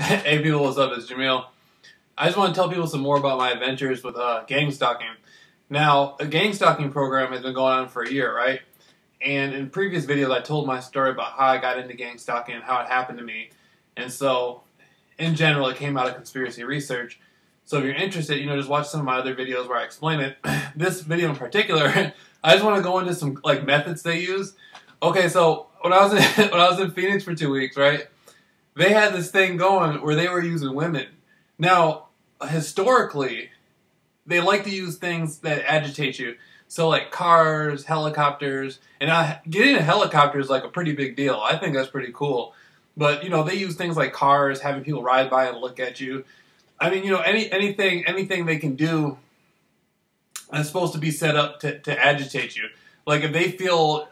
Hey people, what's up? It's Jameel. I just want to tell people some more about my adventures with gang stalking. Now, a gang stalking program has been going on for a year, right? And in previous videos, I told my story about how I got into gang stalking and how it happened to me. And so, in general, it came out of conspiracy research. So if you're interested, just watch some of my other videos where I explain it. This video in particular, I just want to go into some methods they use. Okay, so when I was in Phoenix for 2 weeks, right? They had this thing going where they were using women. Now, historically, they like to use things that agitate you. So like cars, helicopters, and getting a helicopter is like a pretty big deal. I think that's pretty cool. But, they use things like cars, having people ride by and look at you. I mean, anything they can do is supposed to be set up to agitate you. Like if they feel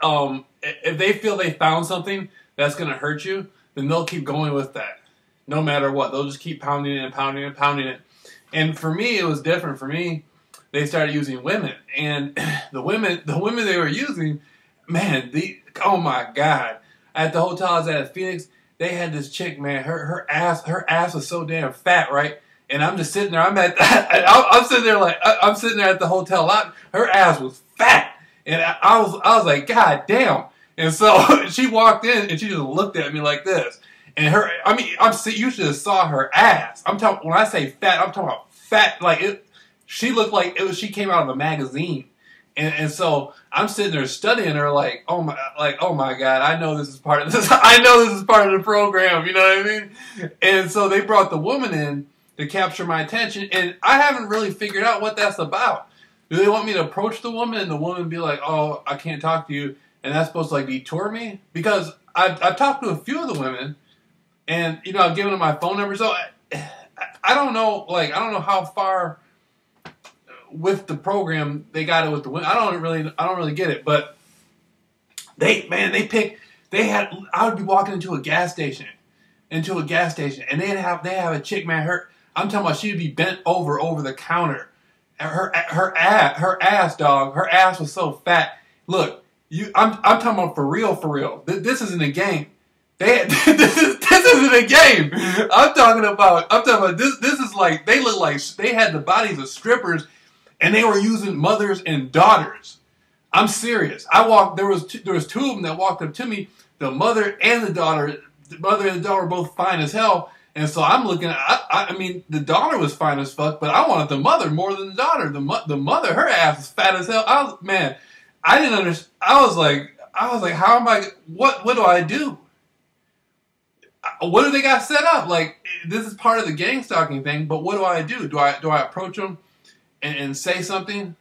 they found something that's going to hurt you, then they'll keep going with that, no matter what. They'll just keep pounding it and pounding it and pounding it. And for me, it was different. For me, they started using women, and the women they were using, man, oh my God! At the hotel I was at Phoenix, they had this chick, man. Her ass was so damn fat, right? And I'm just sitting there. I'm sitting there at the hotel lot. Her ass was fat, and I was like, God damn. And so she walked in and she just looked at me like this. And you should have saw her ass. When I say fat, I'm talking about fat. She looked like she came out of a magazine. And so I'm sitting there studying her like, oh my God, I know this is part of this. I know this is part of the program. You know what I mean? And so they brought the woman in to capture my attention. And I haven't really figured out what that's about. Do they want me to approach the woman and the woman be like, oh, I can't talk to you? And that's supposed to detour me? Because I've talked to a few of the women, and I've given them my phone number. So I don't know, I don't know how far with the program they got it with the women. I don't really get it. But I would be walking into a gas station, and they have a chick, man. I'm talking about she'd be bent over the counter. Her ass, dog. Her ass was so fat. Look. I'm talking about for real. This isn't a game. This isn't a game. I'm talking about this. This is like they look like they had the bodies of strippers, and they were using mothers and daughters. I'm serious. There was two of them that walked up to me. The mother and the daughter. The mother and the daughter were both fine as hell. And so I'm looking at. I mean, the daughter was fine as fuck, but I wanted the mother more than the daughter. The mother, her ass was fat as hell. I didn't understand. I was like, how am I? What do I do? What do they got set up? This is part of the gang stalking thing. But what do I do? Do I approach them and say something,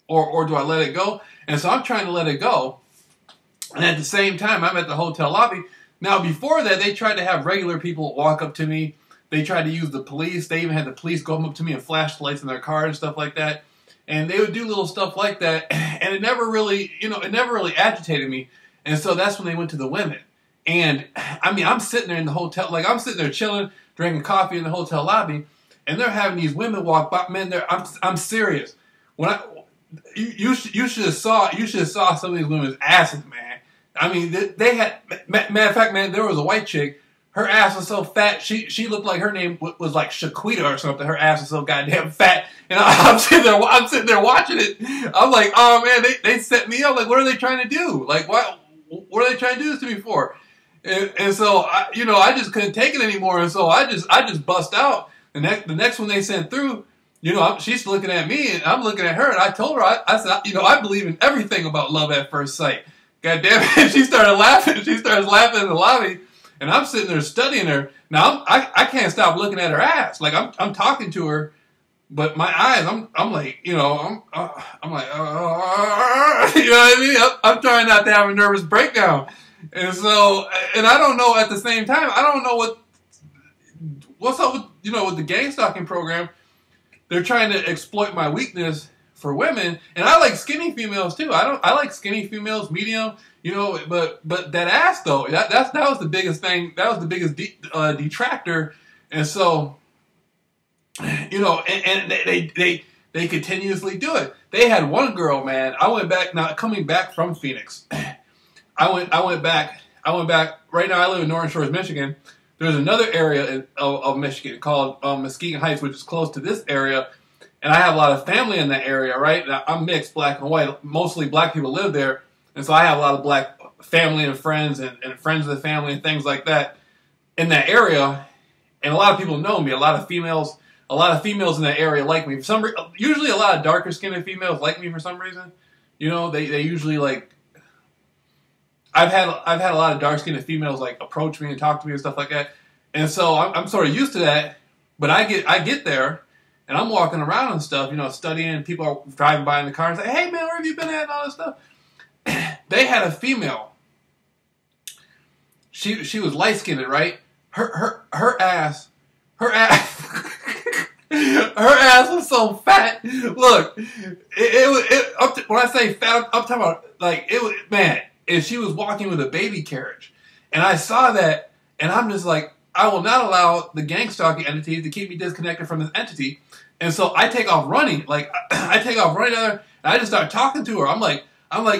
or do I let it go? And so I'm trying to let it go. And at the same time, I'm at the hotel lobby. Now, before that, they tried to have regular people walk up to me. They tried to use the police. They even had the police go up to me and flash the lights in their car and stuff like that. And they would do little stuff like that, and it never really agitated me. And so that's when they went to the women. And I'm sitting there in the hotel, I'm sitting there chilling, drinking coffee in the hotel lobby, and they're having these women walk by. Man, I'm serious. You should have saw some of these women's asses, man. I mean, they had. Matter of fact, man, there was a white chick. Her ass was so fat, she looked like her name was like Shaquita or something. Her ass was so goddamn fat. And I'm sitting there watching it. I'm like, oh man, they set me up. Like, what are they trying to do? Like, what are they trying to do this to me for? And so, I just couldn't take it anymore. And so I just bust out. The next one they sent through, she's looking at me and I'm looking at her. And I told her, I said, I believe in everything about love at first sight. God damn it. She started laughing. She starts laughing in the lobby. And I'm sitting there studying her. Now I can't stop looking at her ass. Like I'm talking to her, but my eyes, I'm like, I'm like, you know what I mean? I'm trying not to have a nervous breakdown. And so, and I don't know at the same time, I don't know what's up with, with the gang stalking program. They're trying to exploit my weakness for women, and I like skinny females too. I like skinny females, medium. But that ass though, that was the biggest thing. That was the biggest detractor. And so, and they continuously do it. They had one girl, man. I went back coming back from Phoenix. I went back. Right now I live in Northern Shores, Michigan. there's another area of Michigan called Muskegon Heights, which is close to this area. And I have a lot of family in that area, right? I'm mixed, black and white. Mostly black people live there. And so I have a lot of black family and friends and friends of the family and things like that in that area. And a lot of people know me. A lot of females in that area like me. Usually a lot of darker skinned females like me for some reason. You know, they usually like. I've had a lot of dark skinned females like approach me and talk to me and stuff like that. And so I'm sort of used to that. But I get there. And I'm walking around and stuff, you know, studying. People are driving by in the car and say, "Hey, man, where have you been at?" and all this stuff. They had a female. She was light skinned, right? Her ass, her ass was so fat. Look, when I say fat, I'm talking about like it was, man. And she was walking with a baby carriage, and I saw that, and I'm just like, I will not allow the gang stalking entity to keep me disconnected from this entity. And so I take off running. Like, I take off running at her, and I just start talking to her. I'm like,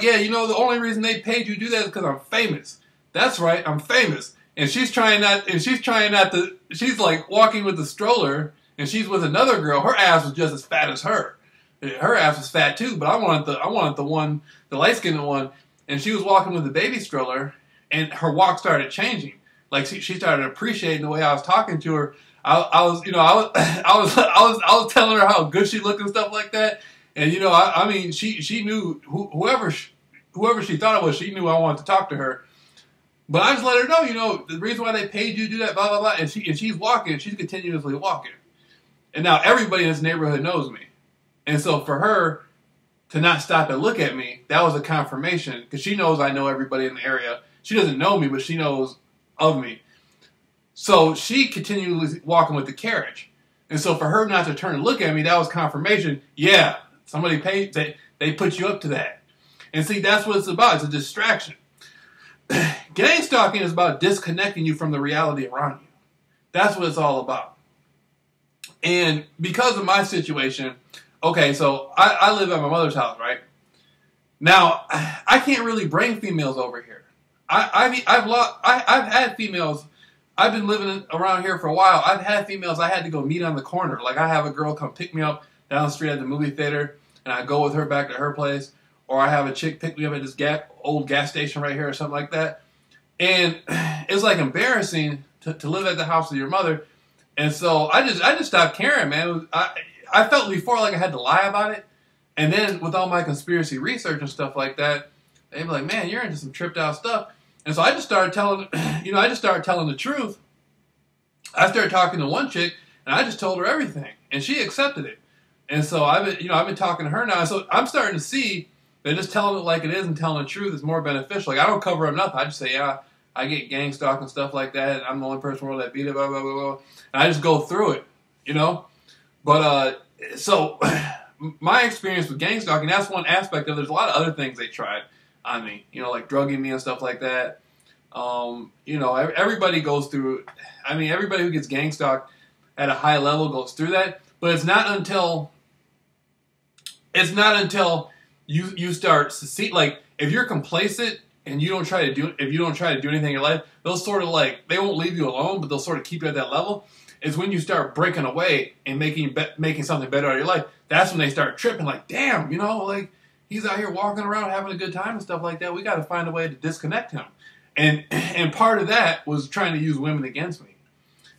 yeah, you know, the only reason they paid you to do that is because I'm famous. That's right, I'm famous. And she's trying not to, she's like walking with the stroller, and she's with another girl. Her ass was just as fat as her. Her ass was fat too, but I wanted the light-skinned one, and she was walking with the baby stroller, and her walk started changing. Like she started appreciating the way I was talking to her. I was telling her how good she looked and stuff like that. And you know, I mean, she knew whoever she thought it was, she knew I wanted to talk to her. But I just let her know, you know, the reason why they paid you to do that, blah blah blah. And she's walking, she's continuously walking. And now everybody in this neighborhood knows me. And so for her to not stop and look at me, that was a confirmation, because she knows I know everybody in the area. She doesn't know me, but she knows of me. So she continually walking with the carriage. And so for her not to turn and look at me, that was confirmation. Yeah, somebody paid, they put you up to that. And see, that's what it's about. It's a distraction. Gang stalking is about disconnecting you from the reality around you. That's what it's all about. And because of my situation, okay, so I live at my mother's house, right? Now, I can't really bring females over here. I've had females. I've been living around here for a while. I've had females I had to go meet on the corner. Like, I have a girl come pick me up down the street at the movie theater, and I go with her back to her place. Or I have a chick pick me up at this old gas station right here or something like that. And it's like embarrassing to live at the house with your mother. And so I just stopped caring, man. I felt before like I had to lie about it. And then with all my conspiracy research and stuff like that, they'd be like, man, you're into some tripped out stuff. And so I just started telling, the truth. I started talking to one chick, and I just told her everything, and she accepted it. And so I've been talking to her now. So I'm starting to see that just telling it like it is and telling the truth is more beneficial. Like, I don't cover up nothing. I just say, yeah, I get gang stalk and stuff like that. And I'm the only person in the world that beat it, blah, blah, blah, blah. And I just go through it, you know? But, so my experience with gang stalking, that's one aspect of it. There's a lot of other things they tried on me, you know, like drugging me and stuff like that. You know, everybody goes through, I mean, everybody who gets gang stalked at a high level goes through that, but it's not until you start to see, like, if you're complacent and if you don't try to do anything in your life, they'll sort of like, they won't leave you alone, but they'll sort of keep you at that level. It's when you start breaking away and making something better out of your life. That's when they start tripping, like, damn, you know, like, he's out here walking around having a good time and stuff like that. We got to find a way to disconnect him. And part of that was trying to use women against me.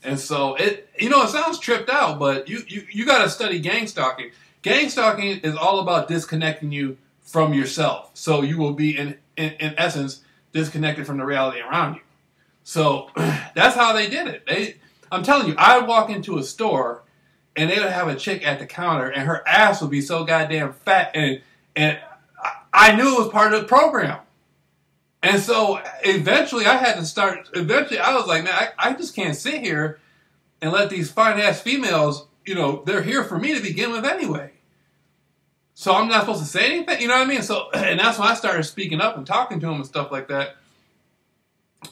And so it sounds tripped out, but you got to study gang stalking. Gang stalking is all about disconnecting you from yourself. So you will be in essence disconnected from the reality around you. So that's how they did it. I'm telling you, I would walk into a store and they would have a chick at the counter and her ass would be so goddamn fat, and I knew it was part of the program. And so eventually I was like, man, I just can't sit here and let these fine-ass females, you know, they're here for me to begin with anyway. So I'm not supposed to say anything, you know what I mean? So, and that's when I started speaking up and talking to them and stuff like that.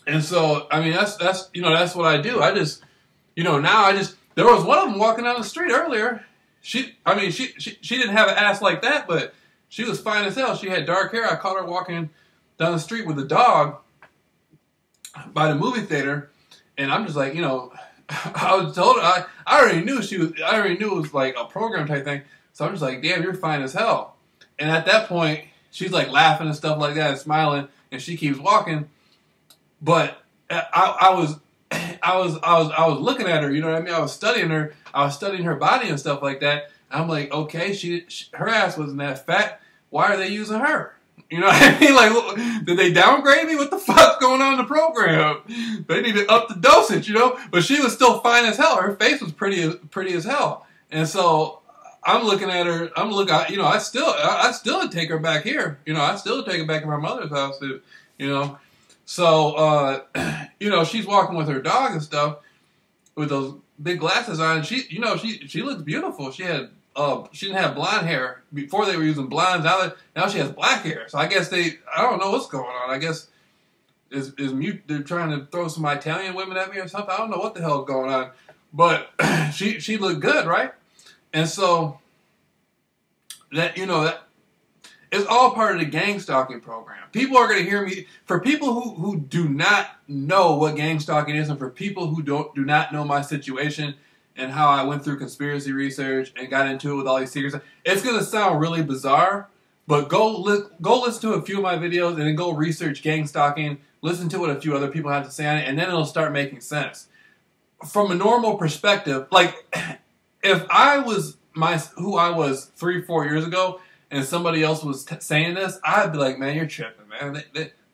And so, I mean, that's what I do. I just, there was one of them walking down the street earlier. She didn't have an ass like that, but she was fine as hell. She had dark hair. I caught her walking down the street with a dog by the movie theater, And I'm just like, you know, I was told her, I already knew I already knew it was like a program type thing. So I'm just like, damn, you're fine as hell. And at that point, she's like laughing and stuff like that and smiling, and she keeps walking. But I was looking at her, you know what I mean? I was studying her body and stuff like that. I'm like, okay, her ass wasn't that fat. Why are they using her? You know what I mean? Like, did they downgrade me? What the fuck's going on in the program? They need to up the dosage, you know? But she was still fine as hell. Her face was pretty as hell. And so I'm looking at her. You know, I still take her back here. You know, I still take her back to my mother's house. You know, so you know, she's walking with her dog and stuff with those big glasses on. She, you know, she looks beautiful. She didn't have blonde hair before. They were using blondes. Now she has black hair. So I guess I don't know what's going on. I guess they're trying to throw some Italian women at me or something. I don't know what the hell is going on. But she looked good, right? And so that, you know, that is all part of the gang stalking program. People are going to hear me. For people who do not know what gang stalking is, and for people who do not know my situation and how I went through conspiracy research and got into it with all these secrets, it's going to sound really bizarre. But go listen to a few of my videos and then go research gang stalking. Listen to what a few other people have to say on it, and then it'll start making sense. From a normal perspective, like, if I was who I was 3-4 years ago, and somebody else was saying this, I'd be like, man, you're tripping, man.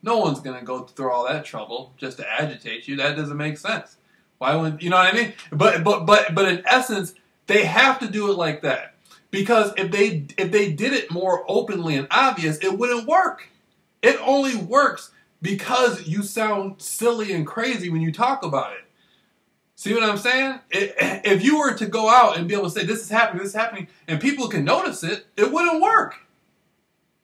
No one's gonna go through all that trouble just to agitate you. That doesn't make sense. Why would, you know what I mean? But in essence, they have to do it like that, because if they did it more openly and obvious, it wouldn't work. It only works because you sound silly and crazy when you talk about it. See what I'm saying? If you were to go out and be able to say, this is happening, and people can notice it, it wouldn't work.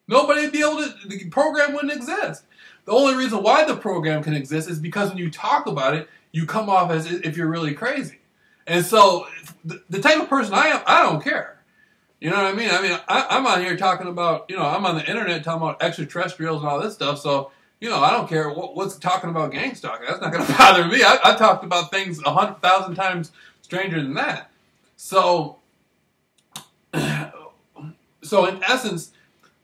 Nobody would be able to, the program wouldn't exist. The only reason why the program can exist is because when you talk about it, you come off as if you're really crazy. And so, the type of person I am, I don't care. You know what I mean? I'm on here talking about, you know, I'm on the internet talking about extraterrestrials and all this stuff, so, you know, I don't care what's talking about gang stalking. That's not going to bother me. I talked about things 100,000 times stranger than that. So in essence,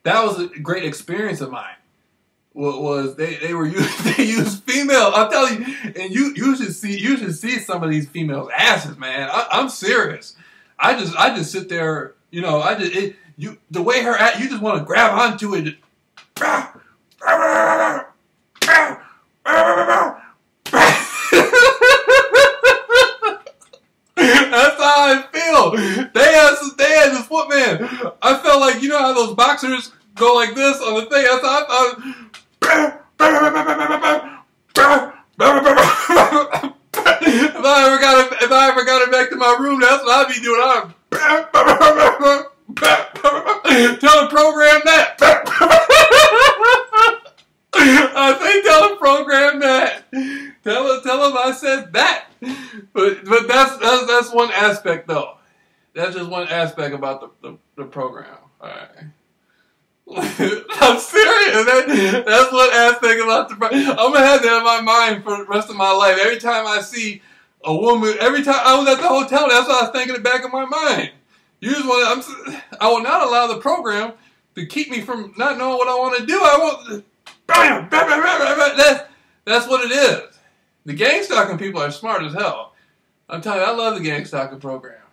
that was a great experience of mine. They used female. I'm telling you, and you should see some of these females' asses, man. I'm serious. I just sit there, you know. The way her ass, you just want to grab onto it. That's how I feel. They had this footman. I felt like, you know how those boxers go like this on the thing. That's how I thought. If I ever got it back to my room, that's what I'd be doing. Tell the program that. I think tell the program that. Tell them I said that. But that's one aspect though. That's just one aspect about the program. All right. I'm serious. That's one aspect about the program. I'm gonna have that in my mind for the rest of my life. Every time I see a woman, every time I was at the hotel, that's what I was thinking in the back of my mind. I will not allow the program to keep me from not knowing what I want to do. That's what it is. The gang stalking people are smart as hell. I'm telling you, I love the gang stalking program.